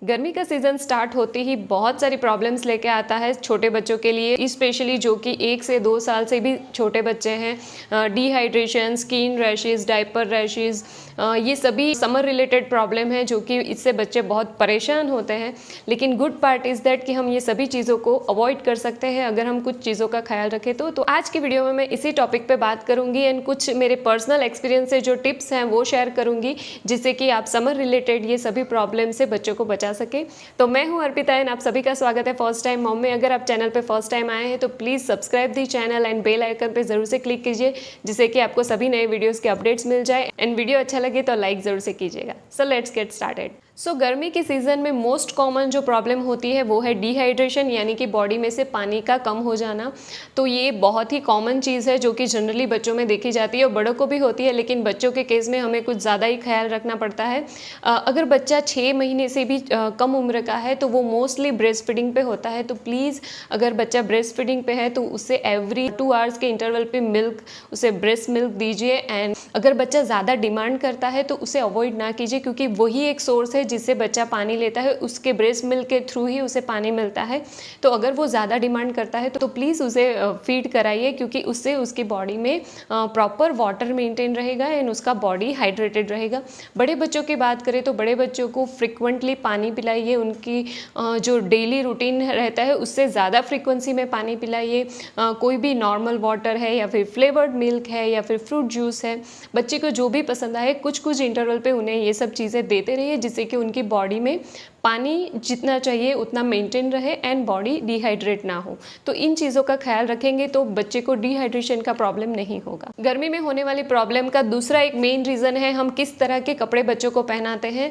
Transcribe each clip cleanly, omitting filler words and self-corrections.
गर्मी का season start होते ही बहुत सारी प्रॉब्लम्स लेके आता है छोटे बच्चों के लिए, स्पेशली जो कि 1 से 2 साल से भी छोटे बच्चे हैं। Dehydration, skin rashes, diaper rashes, ये सभी समर रिलेटेड प्रॉब्लम है जो कि इससे बच्चे बहुत परेशान होते हैं। लेकिन गुड पार्ट इज़ दैट कि हम ये सभी चीज़ों को अवॉइड कर सकते हैं अगर हम कुछ चीज़ों का ख्याल रखें तो आज की वीडियो में मैं इसी टॉपिक पे बात करूँगी एंड कुछ मेरे पर्सनल एक्सपीरियंस से जो टिप्स हैं वो शेयर करूँगी, जिससे कि आप समर रिलेटेड ये सभी प्रॉब्लम से बच्चों को बचा सके। तो मैं हूं अर्पिता एंड आप सभी का स्वागत है फर्स्ट टाइम मॉम में। अगर आप चैनल पे फर्स्ट टाइम आए हैं तो please subscribe the channel and bell icon पे जरूर से क्लिक कीजिए, जिससे कि आपको सभी नए वीडियोस के अपडेट्स मिल जाए। एंड वीडियो अच्छा लगे तो लाइक जरूर से कीजिएगा। So let's get started. So गर्मी के सीज़न में मोस्ट कॉमन जो प्रॉब्लम होती है वो है डिहाइड्रेशन, यानी कि बॉडी में से पानी का कम हो जाना। तो ये बहुत ही कॉमन चीज़ है जो कि जनरली बच्चों में देखी जाती है और बड़ों को भी होती है, लेकिन बच्चों के केस में हमें कुछ ज़्यादा ही ख्याल रखना पड़ता है। अगर बच्चा 6 महीने से भी कम उम्र का है तो वो मोस्टली ब्रेस्ट फीडिंग पे होता है। तो प्लीज़ अगर बच्चा ब्रेस्ट फीडिंग पे है तो उससे एवरी 2 आवर्स के इंटरवल पे उसे ब्रेस्ट मिल्क दीजिए। एंड अगर बच्चा ज़्यादा डिमांड करता है तो उसे अवॉइड ना कीजिए, क्योंकि वही एक सोर्स है जिससे बच्चा पानी लेता है, उसके ब्रेस्ट मिल्क के थ्रू ही उसे पानी मिलता है। तो अगर वो ज़्यादा डिमांड करता है तो प्लीज़ उसे फीड कराइए, क्योंकि उससे उसकी बॉडी में प्रॉपर वाटर मेंटेन रहेगा एंड उसका बॉडी हाइड्रेटेड रहेगा। बड़े बच्चों की बात करें तो बड़े बच्चों को फ्रिक्वेंटली पानी पिलाइए, उनकी जो डेली रूटीन रहता है उससे ज़्यादा फ्रीक्वेंसी में पानी पिलाइए। कोई भी नॉर्मल वाटर है या फिर फ्लेवर्ड मिल्क है या फिर फ्रूट जूस है, बच्चे को जो भी पसंद आए कुछ कुछ इंटरवल पे उन्हें ये सब चीज़ें देते रहिए, जिससे कि उनकी बॉडी में पानी जितना चाहिए उतना मेंटेन रहे एंड बॉडी डिहाइड्रेट ना हो। तो इन चीज़ों का ख्याल रखेंगे तो बच्चे को डिहाइड्रेशन का प्रॉब्लम नहीं होगा। गर्मी में होने वाली प्रॉब्लम का दूसरा एक मेन रीज़न है हम किस तरह के कपड़े बच्चों को पहनाते हैं।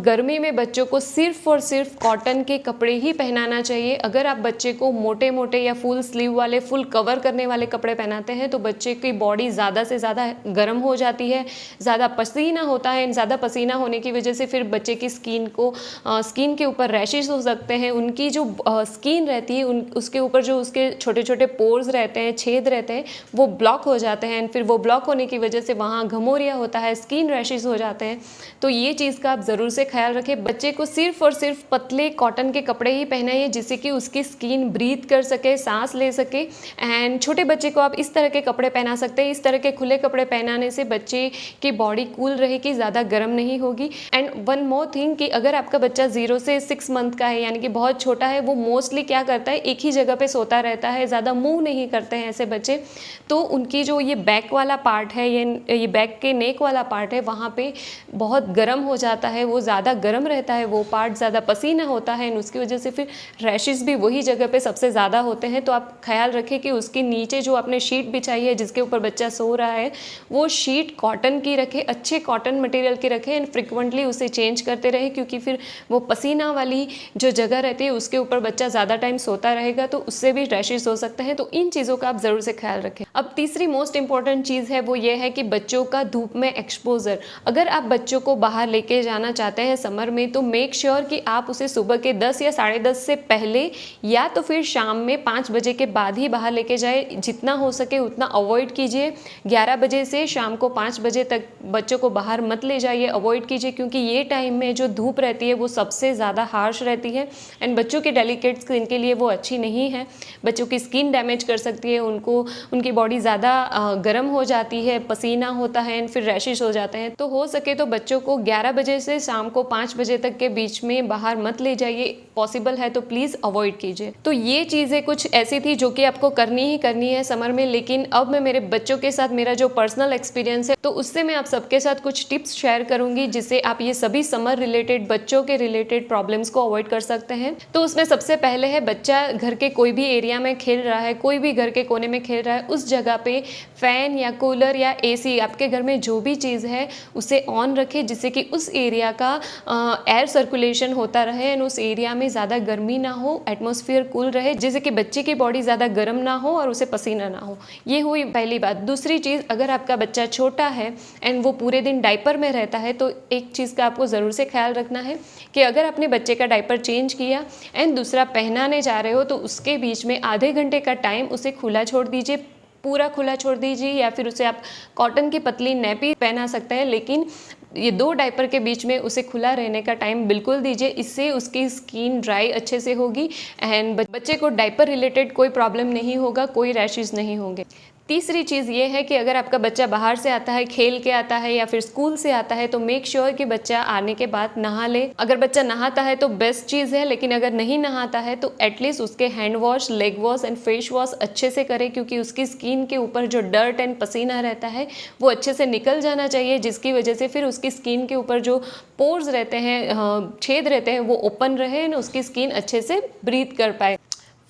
गर्मी में बच्चों को सिर्फ और सिर्फ कॉटन के कपड़े ही पहनाना चाहिए। अगर आप बच्चे को मोटे मोटे या फुल स्लीव वाले, फुल कवर करने वाले कपड़े पहनाते हैं तो बच्चे की बॉडी ज़्यादा से ज़्यादा गर्म हो जाती है, ज़्यादा पसीना होता है। ज़्यादा पसीना होने की वजह से फिर बच्चे की स्किन के ऊपर रैशेस हो सकते हैं। उनकी जो स्किन रहती है उसके ऊपर जो उसके छोटे छोटे पोर्स रहते हैं, छेद रहते हैं, वो ब्लॉक हो जाते हैं। फिर वो ब्लॉक होने की वजह से वहाँ घमौरिया होता है, स्किन रैशेस हो जाते हैं। तो ये चीज़ का आप ज़रूर से ख्याल रखें। बच्चे को सिर्फ और सिर्फ पतले कॉटन के कपड़े ही पहनाइए, जिससे कि उसकी स्किन ब्रीथ कर सके, सांस ले सके। एंड छोटे बच्चे को आप इस तरह के कपड़े पहना सकते हैं। इस तरह के खुले कपड़े पहनाने से बच्चे की बॉडी कूल रहेगी, ज़्यादा गर्म नहीं होगी। एंड वन मोर थिंग कि अगर आपका बच्चा 0 से 6 मंथ का है, यानी कि बहुत छोटा है, वो मोस्टली क्या करता है, एक ही जगह पे सोता रहता है, ज़्यादा मूव नहीं करते हैं ऐसे बच्चे। तो उनकी जो ये बैक वाला पार्ट है, ये बैक के नेक वाला पार्ट है, वहाँ पे बहुत गर्म हो जाता है, वो ज़्यादा गर्म रहता है, वो पार्ट ज़्यादा पसीना होता है, उसकी वजह से फिर रैशेस भी वही जगह पे सबसे ज़्यादा होते हैं। तो आप ख्याल रखें कि उसके नीचे जो आपने शीट बिछाई है जिसके ऊपर बच्चा सो रहा है, वो शीट कॉटन की रखें, अच्छे कॉटन मटेरियल की रखें एंड फ्रिक्वेंटली उसे चेंज करते रहे, क्योंकि फिर वो पसीना वाली जो जगह रहती है उसके ऊपर बच्चा ज़्यादा टाइम सोता रहेगा तो उससे भी रैशेस हो सकते हैं। तो इन चीज़ों का आप ज़रूर से ख्याल रखें। अब तीसरी मोस्ट इंपॉर्टेंट चीज़ है वो ये है कि बच्चों का धूप में एक्सपोजर। अगर आप बच्चों को बाहर लेके जाना चाहते हैं समर में तो मेक श्योर कि आप उसे सुबह के 10 या 10:30 से पहले या तो फिर शाम में 5 बजे के बाद ही बाहर लेके जाए। जितना हो सके उतना अवॉइड कीजिए। 11 बजे से शाम को 5 बजे तक बच्चों को बाहर मत ले जाइए, अवॉइड कीजिए, क्योंकि ये टाइम में जो धूप रहती है वो सबसे ज़्यादा हार्श रहती है एंड बच्चों की डेलिकेट स्किन के लिए वो अच्छी नहीं है। बच्चों की स्किन डैमेज कर सकती है, उनकी बॉडी ज़्यादा गर्म हो जाती है, पसीना होता है एंड फिर रैशेस हो जाते हैं। तो हो सके तो बच्चों को 11 बजे से शाम को 5 बजे तक के बीच में बाहर मत ले जाइए। पॉसिबल है तो प्लीज़ अवॉइड कीजिए। तो ये चीज़ें कुछ ऐसी थी जो कि आपको करनी ही करनी है समर में। लेकिन अब मैं मेरे बच्चों के साथ मेरा जो पर्सनल एक्सपीरियंस है तो उससे मैं आप सबके साथ कुछ टिप्स शेयर करूंगी, जिससे आप ये सभी समर रिलेटेड, बच्चों के रिलेटेड प्रॉब्लम्स को अवॉइड कर सकते हैं। तो उसमें सबसे पहले है, बच्चा घर के कोई भी एरिया में खेल रहा है, कोई भी घर के कोने में खेल रहा है, उस जगह पे फैन या कूलर या एसी, आपके घर में जो भी चीज़ है उसे ऑन रखें, जिससे कि उस एरिया का एयर सर्कुलेशन होता रहे एंड उस एरिया में ज़्यादा गर्मी ना हो, एटमॉस्फेयर कूल रहे, जिससे कि बच्चे की बॉडी ज़्यादा गर्म ना हो और उसे पसीना ना हो। ये हुई पहली बात। दूसरी चीज़, अगर आपका बच्चा छोटा है एंड वो पूरे दिन डायपर में रहता है तो एक चीज़ का आपको ज़रूर से ख्याल रखना है कि अगर अपने बच्चे का डायपर चेंज किया एंड दूसरा पहनाने जा रहे हो तो उसके बीच में आधे घंटे का टाइम उसे खुला छोड़ दीजिए, पूरा खुला छोड़ दीजिए, या फिर उसे आप कॉटन की पतली नैपी पहना सकते हैं, लेकिन ये 2 डायपर के बीच में उसे खुला रहने का टाइम बिल्कुल दीजिए, इससे उसकी स्किन ड्राई अच्छे से होगी एंड बच्चे को डायपर रिलेटेड कोई प्रॉब्लम नहीं होगा, कोई रैशेज़ नहीं होंगे। तीसरी चीज़ ये है कि अगर आपका बच्चा बाहर से आता है, खेल के आता है या फिर स्कूल से आता है, तो मेक श्योर कि बच्चा आने के बाद नहा ले। अगर बच्चा नहाता है तो बेस्ट चीज़ है, लेकिन अगर नहीं नहाता है तो एटलीस्ट उसके hand wash, leg wash and face wash अच्छे से करे, क्योंकि उसकी स्किन के ऊपर जो डर्ट एंड पसीना रहता है वो अच्छे से निकल जाना चाहिए, जिसकी वजह से फिर उसकी स्किन के ऊपर जो पोर्स रहते हैं, छेद रहते हैं, वो ओपन रहे और उसकी स्किन अच्छे से ब्रीथ कर पाए।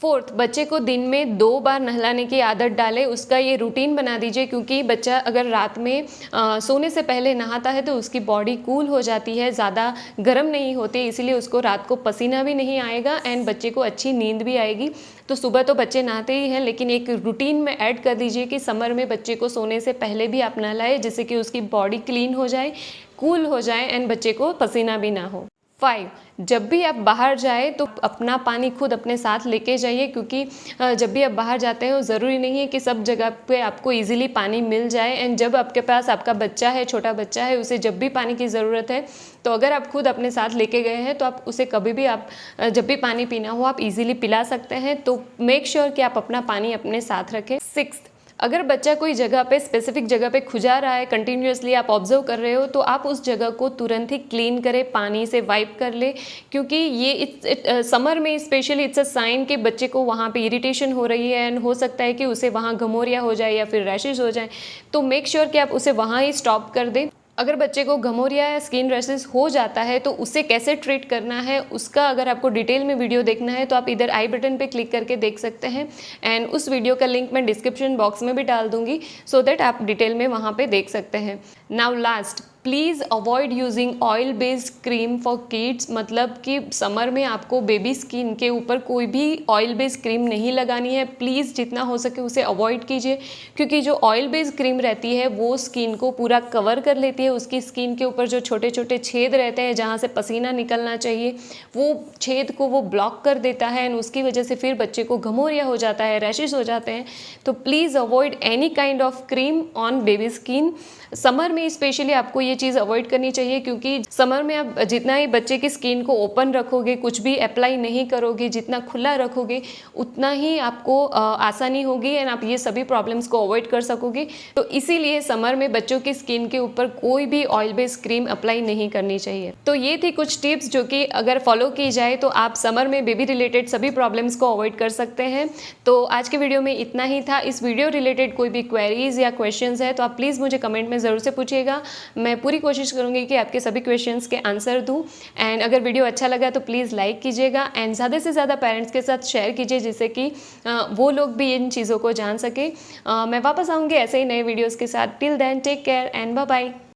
फोर्थ, बच्चे को दिन में 2 बार नहलाने की आदत डालें, उसका ये रूटीन बना दीजिए, क्योंकि बच्चा अगर रात में सोने से पहले नहाता है तो उसकी बॉडी कूल हो जाती है, ज़्यादा गर्म नहीं होती, इसीलिए उसको रात को पसीना भी नहीं आएगा एंड बच्चे को अच्छी नींद भी आएगी। तो सुबह तो बच्चे नहाते ही हैं, लेकिन एक रूटीन में ऐड कर दीजिए कि समर में बच्चे को सोने से पहले भी आप नहलाएं, जिससे कि उसकी बॉडी क्लीन हो जाए, कूल हो जाए एंड बच्चे को पसीना भी ना हो। 5, जब भी आप बाहर जाए तो अपना पानी खुद अपने साथ लेके जाइए, क्योंकि जब भी आप बाहर जाते हो ज़रूरी नहीं है कि सब जगह पे आपको इजीली पानी मिल जाए एंड जब आपके पास आपका बच्चा है, छोटा बच्चा है, उसे जब भी पानी की ज़रूरत है तो अगर आप खुद अपने साथ लेके गए हैं तो आप उसे कभी भी आप जब भी पानी पीना हो आप इजीली पिला सकते हैं। तो मेक श्योर कि आप अपना पानी अपने साथ रखें। 6, अगर बच्चा कोई जगह पे स्पेसिफिक जगह पे खुजा रहा है, कंटिन्यूसली आप ऑब्जर्व कर रहे हो, तो आप उस जगह को तुरंत ही क्लीन करें, पानी से वाइप कर ले, क्योंकि ये समर में स्पेशली इट्स अ साइन कि बच्चे को वहाँ पे इरिटेशन हो रही है एंड हो सकता है कि उसे वहाँ घमौरिया हो जाए या फिर रैशेज हो जाए। तो मेक श्योर कि आप उसे वहाँ ही स्टॉप कर दें। अगर बच्चे को घमौरिया या स्किन रैशेस हो जाता है तो उसे कैसे ट्रीट करना है, उसका अगर आपको डिटेल में वीडियो देखना है तो आप इधर आई बटन पे क्लिक करके देख सकते हैं एंड उस वीडियो का लिंक मैं डिस्क्रिप्शन बॉक्स में भी डाल दूंगी, सो दैट आप डिटेल में वहाँ पे देख सकते हैं। Now last, please avoid using oil based cream for kids, मतलब कि समर में आपको बेबी स्किन के ऊपर कोई भी ऑयल बेस्ड क्रीम नहीं लगानी है। प्लीज़ जितना हो सके उसे अवॉइड कीजिए, क्योंकि जो ऑयल बेस्ड क्रीम रहती है वो स्किन को पूरा कवर कर लेती है। उसकी स्किन के ऊपर जो छोटे छोटे छेद रहते हैं जहाँ से पसीना निकलना चाहिए, वो छेद को वो ब्लॉक कर देता है एंड उसकी वजह से फिर बच्चे को घमौरिया हो जाता है, रैशेज हो जाते हैं। तो please avoid any kind of cream on baby skin. Summer में स्पेशली आपको ये चीज़ अवॉइड करनी चाहिए, क्योंकि समर में आप जितना ही बच्चे की स्किन को ओपन रखोगे, कुछ भी अप्लाई नहीं करोगे, जितना खुला रखोगे उतना ही आपको आसानी होगी एंड आप ये सभी प्रॉब्लम्स को अवॉइड कर सकोगे। तो इसीलिए समर में बच्चों की स्किन के ऊपर कोई भी ऑयल बेस्ड क्रीम अप्लाई नहीं करनी चाहिए। तो ये थी कुछ टिप्स जो कि अगर फॉलो की जाए तो आप समर में बेबी रिलेटेड सभी प्रॉब्लम्स को अवॉइड कर सकते हैं। तो आज के वीडियो में इतना ही था। इस वीडियो रिलेटेड कोई भी क्वेरीज या क्वेश्चंस है तो आप प्लीज़ मुझे कमेंट में ज़रूर से पूछिएगा। मैं पूरी कोशिश करूँगी कि आपके सभी क्वेश्चंस के आंसर दूँ एंड अगर वीडियो अच्छा लगा तो प्लीज़ लाइक कीजिएगा एंड ज़्यादा से ज़्यादा पेरेंट्स के साथ शेयर कीजिए, जिससे कि वो लोग भी इन चीज़ों को जान सके। मैं वापस आऊँगी ऐसे ही नए वीडियोज़ के साथ। Till then take care and bye bye.